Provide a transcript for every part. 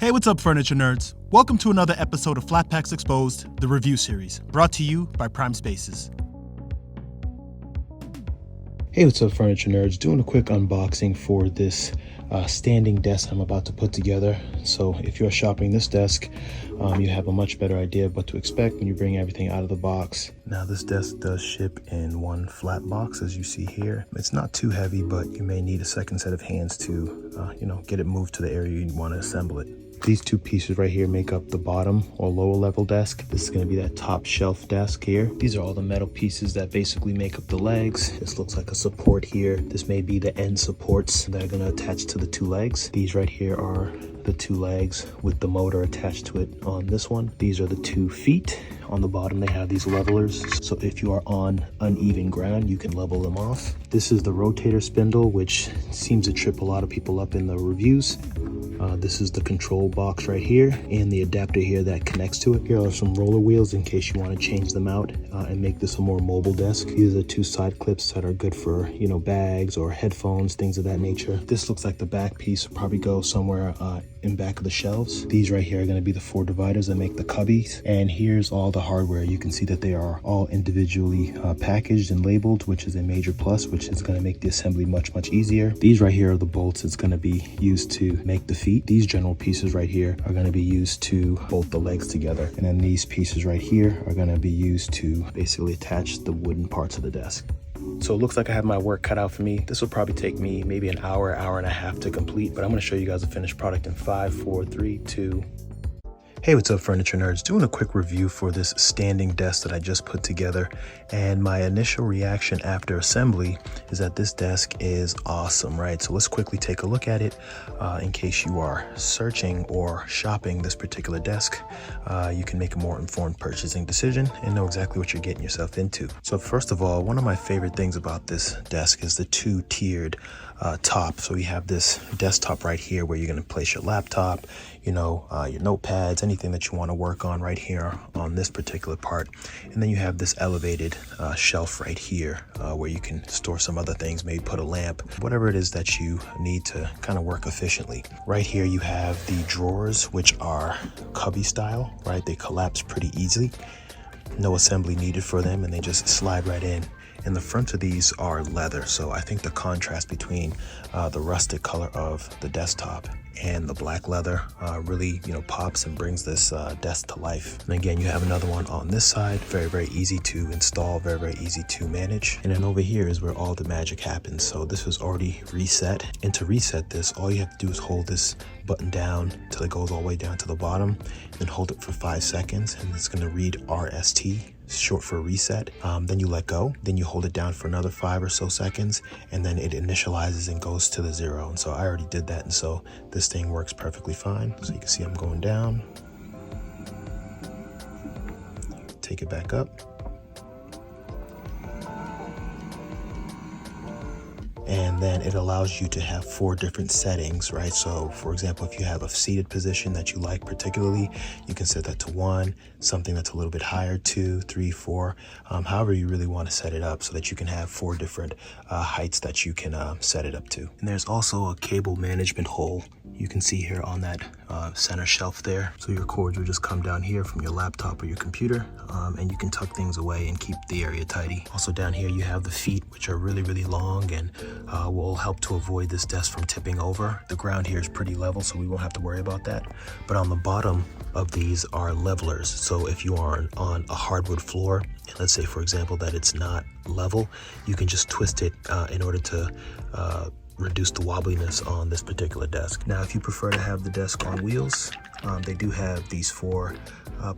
Hey, what's up, furniture nerds? Welcome to another episode of Flat Packs Exposed, the review series, brought to you by Prime Spaces. Hey, what's up, furniture nerds? Doing a quick unboxing for this standing desk I'm about to put together. So if you're shopping this desk, you have a much better idea of what to expect when you bring everything out of the box. Now, this desk does ship in one flat box, as you see here. It's not too heavy, but you may need a second set of hands to, get it moved to the area you want to assemble it. These two pieces right here make up the bottom or lower level desk. This is going to be that top shelf desk here. These are all the metal pieces that basically make up the legs. This looks like a support here. This may be the end supports that are going to attach to the two legs. These right here are the two legs with the motor attached to it on this one. These are the 2 feet. On the bottom, they have these levelers. So if you are on uneven ground, you can level them off. This is the rotator spindle, which seems to trip a lot of people up in the reviews. This is the control box right here and the adapter here that connects to it. Here are some roller wheels in case you want to change them out and make this a more mobile desk. These are 2 side clips that are good for, bags or headphones, things of that nature. This looks like the back piece will probably go somewhere in back of the shelves. These right here are going to be the 4 dividers that make the cubbies. And here's all the hardware. You can see that they are all individually packaged and labeled, which is a major plus, which is going to make the assembly much easier. These right here are the bolts it's going to be used to make the feet. These general pieces right here are going to be used to bolt the legs together. And then these pieces right here are going to be used to basically attach the wooden parts of the desk. So it looks like I have my work cut out for me. This will probably take me maybe an hour and a half to complete, but I'm going to show you guys the finished product in 5, 4, 3, 2. Hey, what's up, furniture nerds? Doing a quick review for this standing desk that I just put together. And my initial reaction after assembly is that this desk is awesome, right? So let's quickly take a look at it in case you are searching or shopping this particular desk. You can make a more informed purchasing decision and know exactly what you're getting yourself into. So first of all, one of my favorite things about this desk is the 2-tiered top. So we have this desktop right here where you're going to place your laptop, your notepads, anything that you want to work on right here on this particular part. And then you have this elevated shelf right here where you can store some other things, maybe put a lamp, whatever it is that you need to kind of work efficiently. Right here you have the drawers, which are cubby style, right? They collapse pretty easily. No assembly needed for them, and they just slide right in. And the front of these are leather, so I think the contrast between the rustic color of the desktop and the black leather really pops and brings this desk to life. And again, you have another one on this side, very easy to install, very easy to manage. And then over here is where all the magic happens. So this was already reset, and to reset this, all you have to do is hold this button down till it goes all the way down to the bottom, then hold it for 5 seconds, and it's going to read RST, short for reset. Then you let go, then you hold it down for another 5 or so seconds, and then it initializes and goes to the 0. And so I already did that, and so this thing works perfectly fine. So you can see I'm going down, take it back up, and then it allows you to have 4 different settings, right? So for example, if you have a seated position that you like particularly, you can set that to 1, something that's a little bit higher, 2, 3, 4, however you really want to set it up so that you can have 4 different heights that you can set it up to. And there's also a cable management hole you can see here on that center shelf there. So your cords will just come down here from your laptop or your computer, and you can tuck things away and keep the area tidy. Also down here you have the feet, which are really long and will help to avoid this desk from tipping over. The ground here is pretty level, so we won't have to worry about that. But on the bottom of these are levelers. So if you are on a hardwood floor, and let's say for example that it's not level, you can just twist it in order to reduce the wobbliness on this particular desk. Now, if you prefer to have the desk on wheels, they do have these 4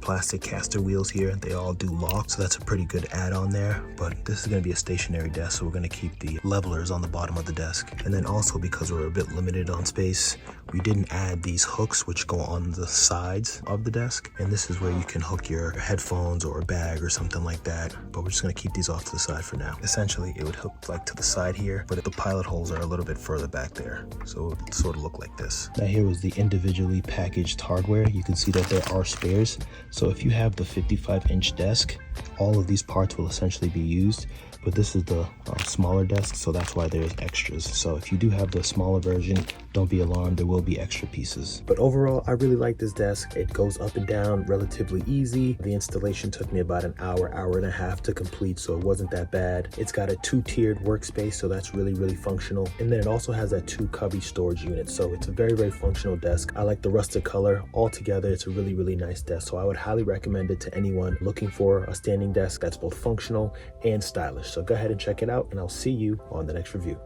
plastic caster wheels here. They all do lock, so that's a pretty good add-on there. But this is going to be a stationary desk, so we're going to keep the levelers on the bottom of the desk. And then also, because we're a bit limited on space, we didn't add these hooks which go on the sides of the desk. And this is where you can hook your headphones or a bag or something like that. But we're just going to keep these off to the side for now. Essentially, it would hook like to the side here, but the pilot holes are a little bit further back there. So it would sort of look like this. Now here was the individually packaged hardware. You can see that there are spares. So if you have the 55-inch desk, all of these parts will essentially be used. but this is the smaller desk, so that's why there's extras. So if you do have the smaller version, don't be alarmed, there will be extra pieces. But overall, I really like this desk. It goes up and down relatively easy. The installation took me about an hour, hour and a half to complete, so it wasn't that bad. It's got a 2-tiered workspace, so that's really, really functional. And then it also has that 2 cubby storage unit, so it's a very, very functional desk. I like the rusted color. Altogether, it's a really, really nice desk, so I would highly recommend it to anyone looking for a standing desk that's both functional and stylish. So go ahead and check it out, and I'll see you on the next review.